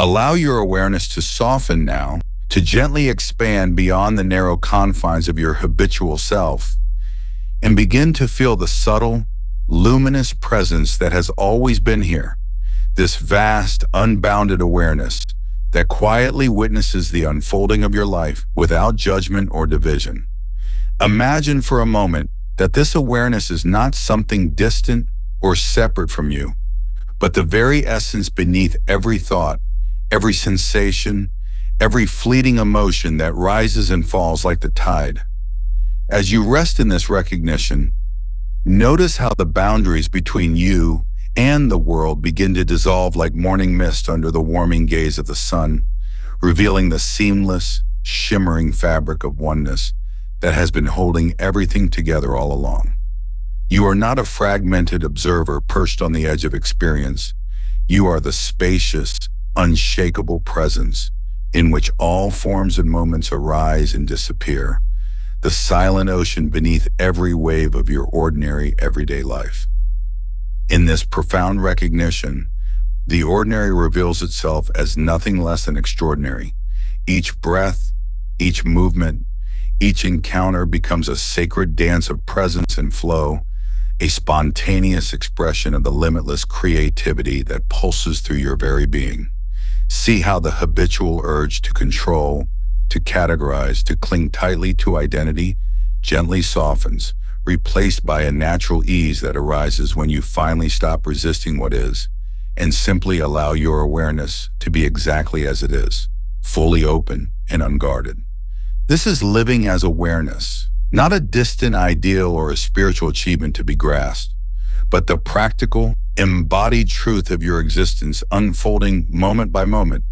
Allow your awareness to soften now, to gently expand beyond the narrow confines of your habitual self, and begin to feel the subtle, luminous presence that has always been here, this vast, unbounded awareness that quietly witnesses the unfolding of your life without judgment or division. Imagine for a moment that this awareness is not something distant or separate from you, but the very essence beneath every thought, every sensation, every fleeting emotion that rises and falls like the tide. As you rest in this recognition, notice how the boundaries between you and the world begin to dissolve like morning mist under the warming gaze of the sun, revealing the seamless, shimmering fabric of oneness that has been holding everything together all along. You are not a fragmented observer perched on the edge of experience. You are the spacious, unshakable presence in which all forms and moments arise and disappear, the silent ocean beneath every wave of your ordinary, everyday life. In this profound recognition, the ordinary reveals itself as nothing less than extraordinary. Each breath, each movement, each encounter becomes a sacred dance of presence and flow, a spontaneous expression of the limitless creativity that pulses through your very being. See how the habitual urge to control, to categorize, to cling tightly to identity gently softens, replaced by a natural ease that arises when you finally stop resisting what is and simply allow your awareness to be exactly as it is, fully open and unguarded. This is living as awareness, not a distant ideal or a spiritual achievement to be grasped, but the practical, embodied truth of your existence unfolding moment by moment.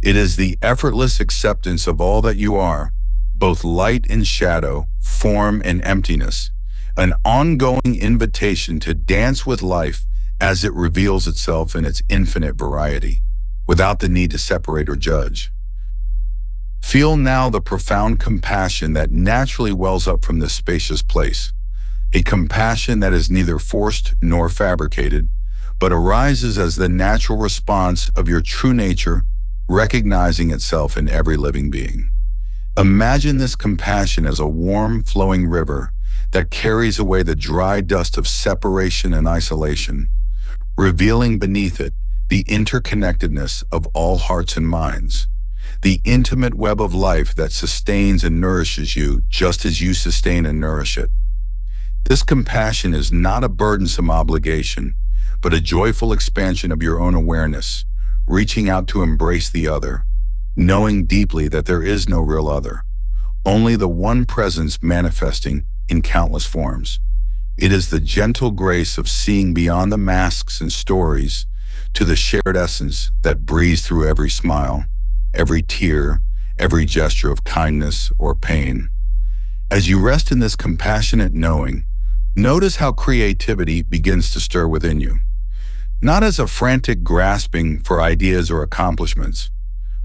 It is the effortless acceptance of all that you are, both light and shadow, form and emptiness, an ongoing invitation to dance with life as it reveals itself in its infinite variety, without the need to separate or judge. Feel now the profound compassion that naturally wells up from this spacious place, a compassion that is neither forced nor fabricated, but arises as the natural response of your true nature, recognizing itself in every living being. Imagine this compassion as a warm, flowing river that carries away the dry dust of separation and isolation, revealing beneath it the interconnectedness of all hearts and minds, the intimate web of life that sustains and nourishes you just as you sustain and nourish it. This compassion is not a burdensome obligation, but a joyful expansion of your own awareness, reaching out to embrace the other, knowing deeply that there is no real other, only the one presence manifesting in countless forms. It is the gentle grace of seeing beyond the masks and stories to the shared essence that breathes through every smile, every tear, every gesture of kindness or pain. As you rest in this compassionate knowing, notice how creativity begins to stir within you, not as a frantic grasping for ideas or accomplishments,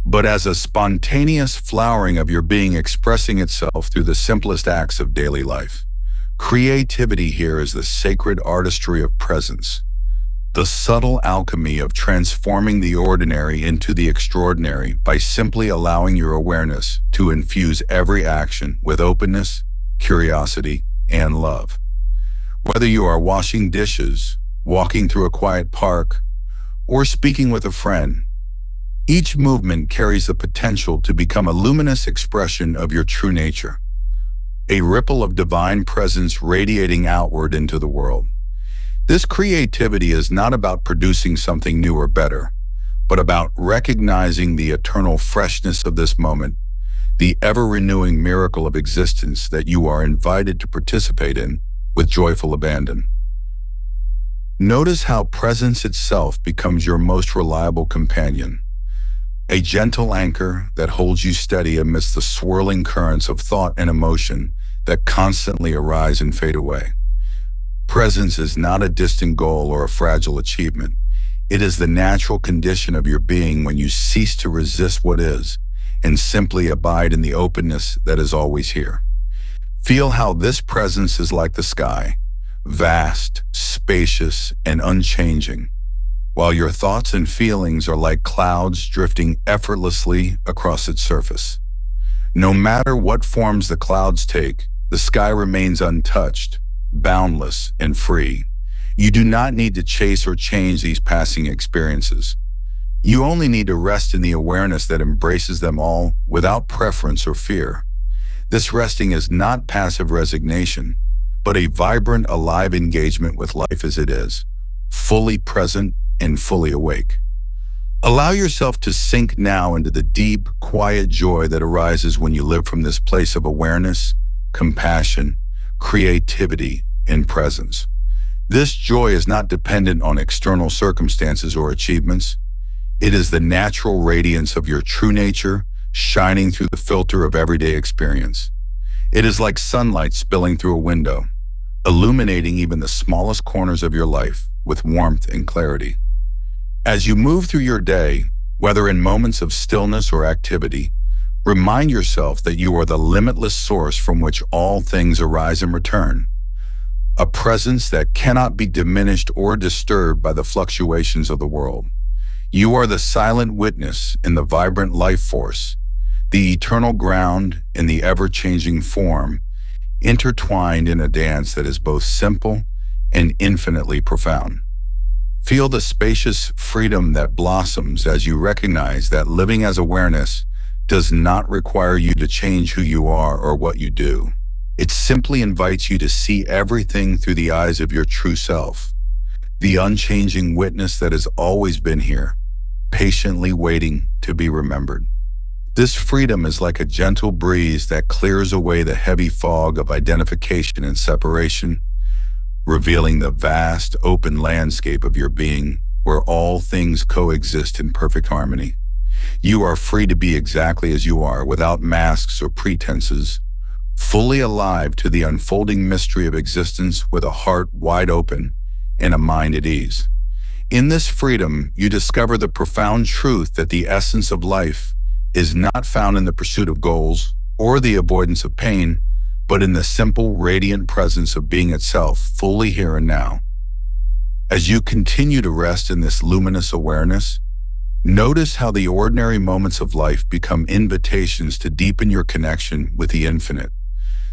but as a spontaneous flowering of your being expressing itself through the simplest acts of daily life. Creativity here is the sacred artistry of presence, the subtle alchemy of transforming the ordinary into the extraordinary by simply allowing your awareness to infuse every action with openness, curiosity, and love. Whether you are washing dishes, walking through a quiet park, or speaking with a friend, each movement carries the potential to become a luminous expression of your true nature, a ripple of divine presence radiating outward into the world. This creativity is not about producing something new or better, but about recognizing the eternal freshness of this moment, the ever-renewing miracle of existence that you are invited to participate in with joyful abandon. Notice how presence itself becomes your most reliable companion, a gentle anchor that holds you steady amidst the swirling currents of thought and emotion that constantly arise and fade away. Presence is not a distant goal or a fragile achievement. It is the natural condition of your being when you cease to resist what is and simply abide in the openness that is always here. Feel how this presence is like the sky, vast, spacious, and unchanging. while your thoughts and feelings are like clouds drifting effortlessly across its surface. No matter what forms the clouds take, the sky remains untouched, boundless, and free. You do not need to chase or change these passing experiences. You only need to rest in the awareness that embraces them all without preference or fear. This resting is not passive resignation, but a vibrant, alive engagement with life as it is, fully present and fully awake. Allow yourself to sink now into the deep, quiet joy that arises when you live from this place of awareness, compassion, creativity, and presence. This joy is not dependent on external circumstances or achievements. It is the natural radiance of your true nature shining through the filter of everyday experience. It is like sunlight spilling through a window, illuminating even the smallest corners of your life with warmth and clarity. As you move through your day, whether in moments of stillness or activity, remind yourself that you are the limitless source from which all things arise and return, a presence that cannot be diminished or disturbed by the fluctuations of the world. You are the silent witness in the vibrant life force, the eternal ground in the ever-changing form, intertwined in a dance that is both simple and infinitely profound. Feel the spacious freedom that blossoms as you recognize that living as awareness does not require you to change who you are or what you do. It simply invites you to see everything through the eyes of your true self, the unchanging witness that has always been here, patiently waiting to be remembered. This freedom is like a gentle breeze that clears away the heavy fog of identification and separation, revealing the vast, open landscape of your being where all things coexist in perfect harmony. You are free to be exactly as you are, without masks or pretenses, fully alive to the unfolding mystery of existence with a heart wide open and a mind at ease. In this freedom, you discover the profound truth that the essence of life is not found in the pursuit of goals or the avoidance of pain, but in the simple, radiant presence of being itself, fully here and now. As you continue to rest in this luminous awareness, notice how the ordinary moments of life become invitations to deepen your connection with the infinite.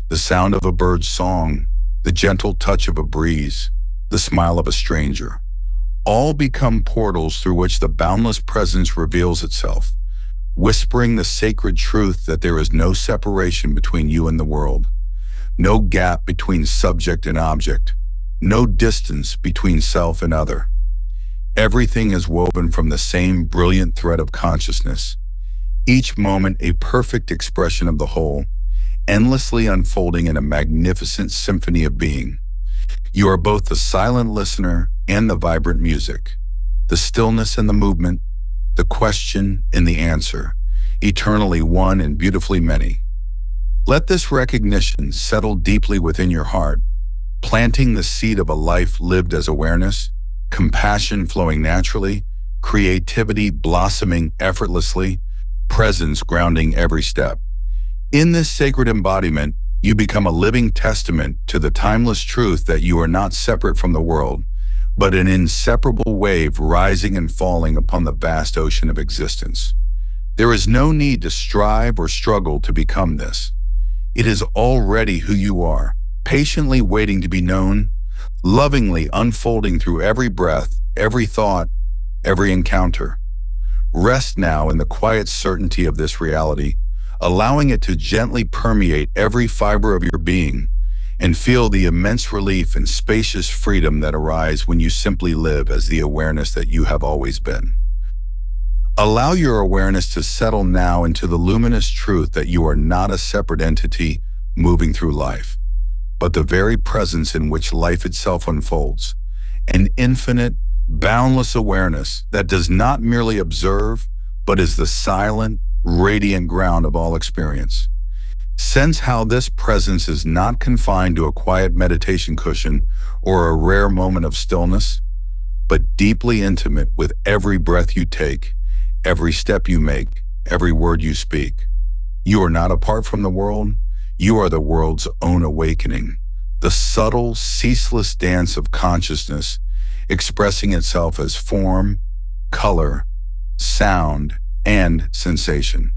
The sound of a bird's song, the gentle touch of a breeze, the smile of a stranger, all become portals through which the boundless presence reveals itself, whispering the sacred truth that there is no separation between you and the world. No gap between subject and object, no distance between self and other. Everything is woven from the same brilliant thread of consciousness, each moment a perfect expression of the whole, endlessly unfolding in a magnificent symphony of being. You are both the silent listener and the vibrant music, the stillness and the movement, the question and the answer, eternally one and beautifully many. Let this recognition settle deeply within your heart, planting the seed of a life lived as awareness, compassion flowing naturally, creativity blossoming effortlessly, presence grounding every step. In this sacred embodiment, you become a living testament to the timeless truth that you are not separate from the world, but an inseparable wave rising and falling upon the vast ocean of existence. There is no need to strive or struggle to become this. It is already who you are, patiently waiting to be known, lovingly unfolding through every breath, every thought, every encounter. Rest now in the quiet certainty of this reality, allowing it to gently permeate every fiber of your being, and feel the immense relief and spacious freedom that arise when you simply live as the awareness that you have always been. Allow your awareness to settle now into the luminous truth that you are not a separate entity moving through life, but the very presence in which life itself unfolds, an infinite, boundless awareness that does not merely observe, but is the silent, radiant ground of all experience. Sense how this presence is not confined to a quiet meditation cushion or a rare moment of stillness, but deeply intimate with every breath you take, every step you make, every word you speak. You are not apart from the world. You are the world's own awakening, the subtle, ceaseless dance of consciousness expressing itself as form, color, sound, and sensation.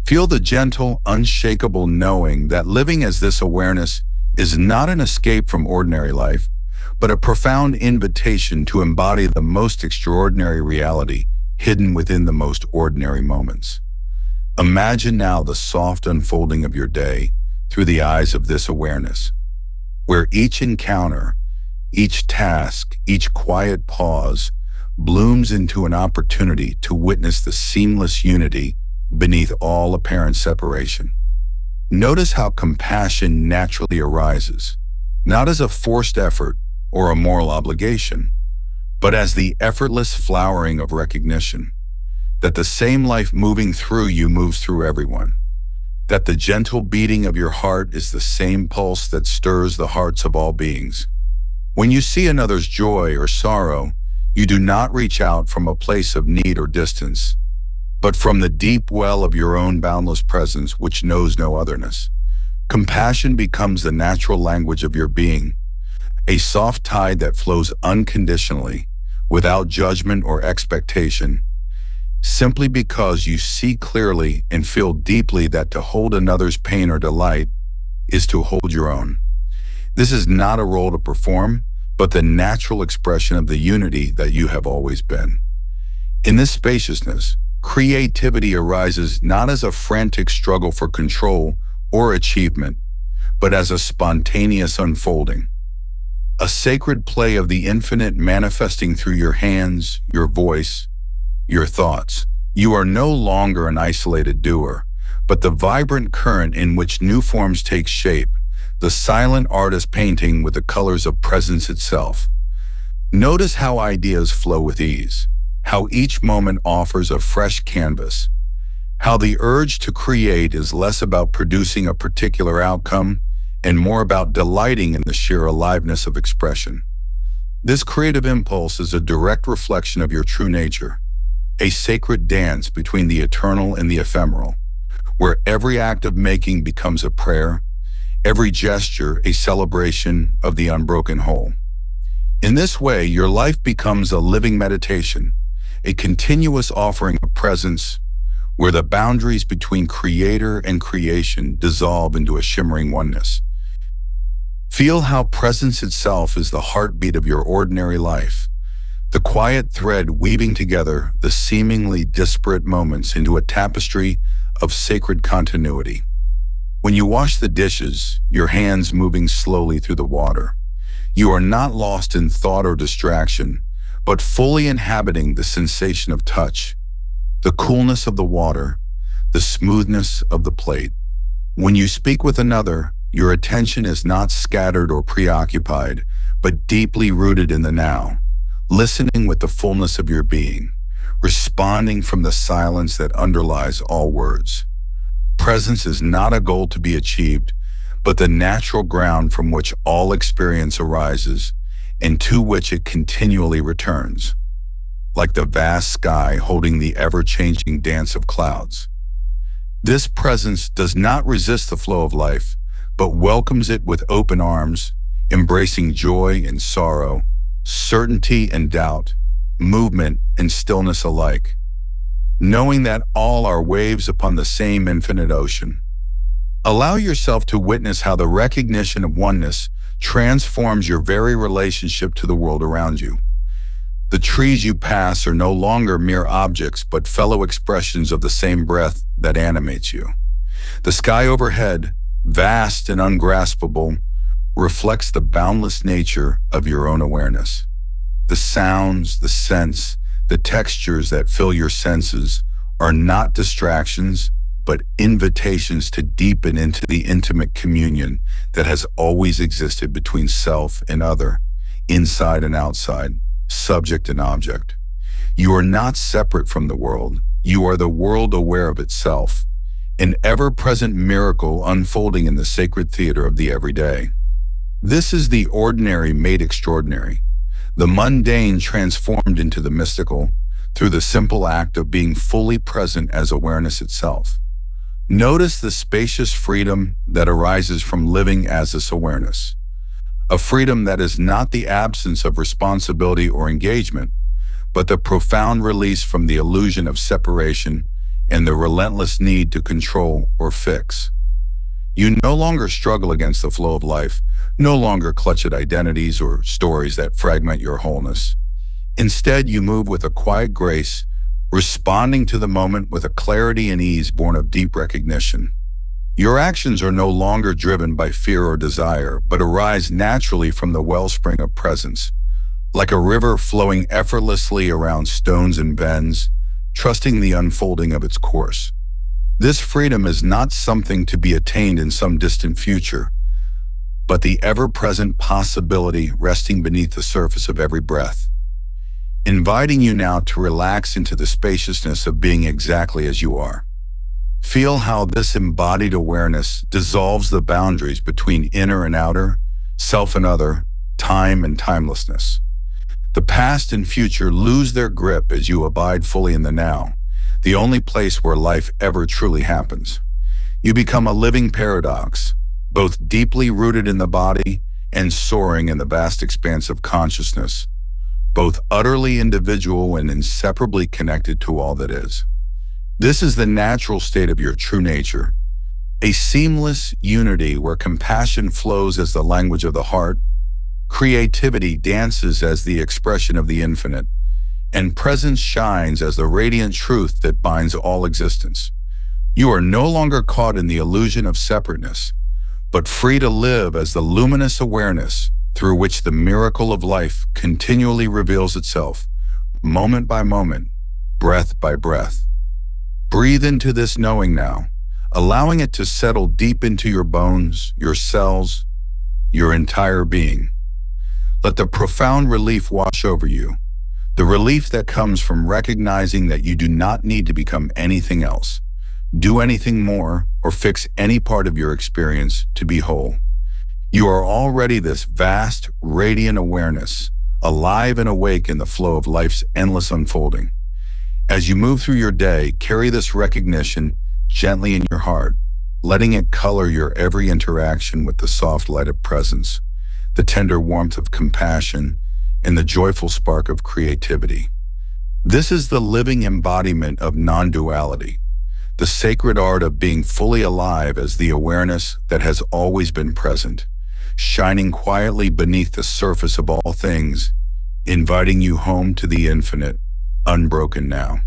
Feel the gentle, unshakable knowing that living as this awareness is not an escape from ordinary life, but a profound invitation to embody the most extraordinary reality hidden within the most ordinary moments. Imagine now the soft unfolding of your day through the eyes of this awareness, where each encounter, each task, each quiet pause blooms into an opportunity to witness the seamless unity beneath all apparent separation. Notice how compassion naturally arises, not as a forced effort or a moral obligation, but as the effortless flowering of recognition that the same life moving through you moves through everyone, that the gentle beating of your heart is the same pulse that stirs the hearts of all beings. When you see another's joy or sorrow, you do not reach out from a place of need or distance, but from the deep well of your own boundless presence which knows no otherness. Compassion becomes the natural language of your being, a soft tide that flows unconditionally, without judgment or expectation, simply because you see clearly and feel deeply that to hold another's pain or delight is to hold your own. This is not a role to perform, but the natural expression of the unity that you have always been. In this spaciousness, creativity arises not as a frantic struggle for control or achievement, but as a spontaneous unfolding, a sacred play of the infinite manifesting through your hands, your voice, your thoughts. You are no longer an isolated doer, but the vibrant current in which new forms take shape, the silent artist painting with the colors of presence itself. Notice how ideas flow with ease, how each moment offers a fresh canvas, how the urge to create is less about producing a particular outcome and more about delighting in the sheer aliveness of expression. This creative impulse is a direct reflection of your true nature, a sacred dance between the eternal and the ephemeral, where every act of making becomes a prayer, every gesture a celebration of the unbroken whole. In this way, your life becomes a living meditation, a continuous offering of presence, where the boundaries between creator and creation dissolve into a shimmering oneness. Feel how presence itself is the heartbeat of your ordinary life, the quiet thread weaving together the seemingly disparate moments into a tapestry of sacred continuity. When you wash the dishes, your hands moving slowly through the water, you are not lost in thought or distraction, but fully inhabiting the sensation of touch, the coolness of the water, the smoothness of the plate. When you speak with another, your attention is not scattered or preoccupied, but deeply rooted in the now, listening with the fullness of your being, responding from the silence that underlies all words. Presence is not a goal to be achieved, but the natural ground from which all experience arises and to which it continually returns, like the vast sky holding the ever-changing dance of clouds. This presence does not resist the flow of life, but welcomes it with open arms, embracing joy and sorrow, certainty and doubt, movement and stillness alike, knowing that all are waves upon the same infinite ocean. Allow yourself to witness how the recognition of oneness transforms your very relationship to the world around you. The trees you pass are no longer mere objects, but fellow expressions of the same breath that animates you. The sky overhead, vast and ungraspable, reflects the boundless nature of your own awareness. The sounds, the scents, the textures that fill your senses are not distractions, but invitations to deepen into the intimate communion that has always existed between self and other, inside and outside, subject and object. You are not separate from the world. You are the world aware of itself, an ever-present miracle unfolding in the sacred theater of the everyday. This is the ordinary made extraordinary, the mundane transformed into the mystical through the simple act of being fully present as awareness itself. Notice the spacious freedom that arises from living as this awareness, a freedom that is not the absence of responsibility or engagement, but the profound release from the illusion of separation and the relentless need to control or fix. You no longer struggle against the flow of life, no longer clutch at identities or stories that fragment your wholeness. Instead, you move with a quiet grace, responding to the moment with a clarity and ease born of deep recognition. Your actions are no longer driven by fear or desire, but arise naturally from the wellspring of presence, like a river flowing effortlessly around stones and bends, trusting the unfolding of its course. This freedom is not something to be attained in some distant future, but the ever-present possibility resting beneath the surface of every breath, inviting you now to relax into the spaciousness of being exactly as you are. Feel how this embodied awareness dissolves the boundaries between inner and outer, self and other, time and timelessness. The past and future lose their grip as you abide fully in the now, the only place where life ever truly happens. You become a living paradox, both deeply rooted in the body and soaring in the vast expanse of consciousness, both utterly individual and inseparably connected to all that is. This is the natural state of your true nature, a seamless unity where compassion flows as the language of the heart, creativity dances as the expression of the infinite, and presence shines as the radiant truth that binds all existence. You are no longer caught in the illusion of separateness, but free to live as the luminous awareness through which the miracle of life continually reveals itself, moment by moment, breath by breath. Breathe into this knowing now, allowing it to settle deep into your bones, your cells, your entire being. Let the profound relief wash over you, the relief that comes from recognizing that you do not need to become anything else, do anything more, or fix any part of your experience to be whole. You are already this vast, radiant awareness, alive and awake in the flow of life's endless unfolding. As you move through your day, carry this recognition gently in your heart, letting it color your every interaction with the soft light of presence, the tender warmth of compassion, and the joyful spark of creativity. This is the living embodiment of non-duality, the sacred art of being fully alive as the awareness that has always been present, shining quietly beneath the surface of all things, inviting you home to the infinite, unbroken now.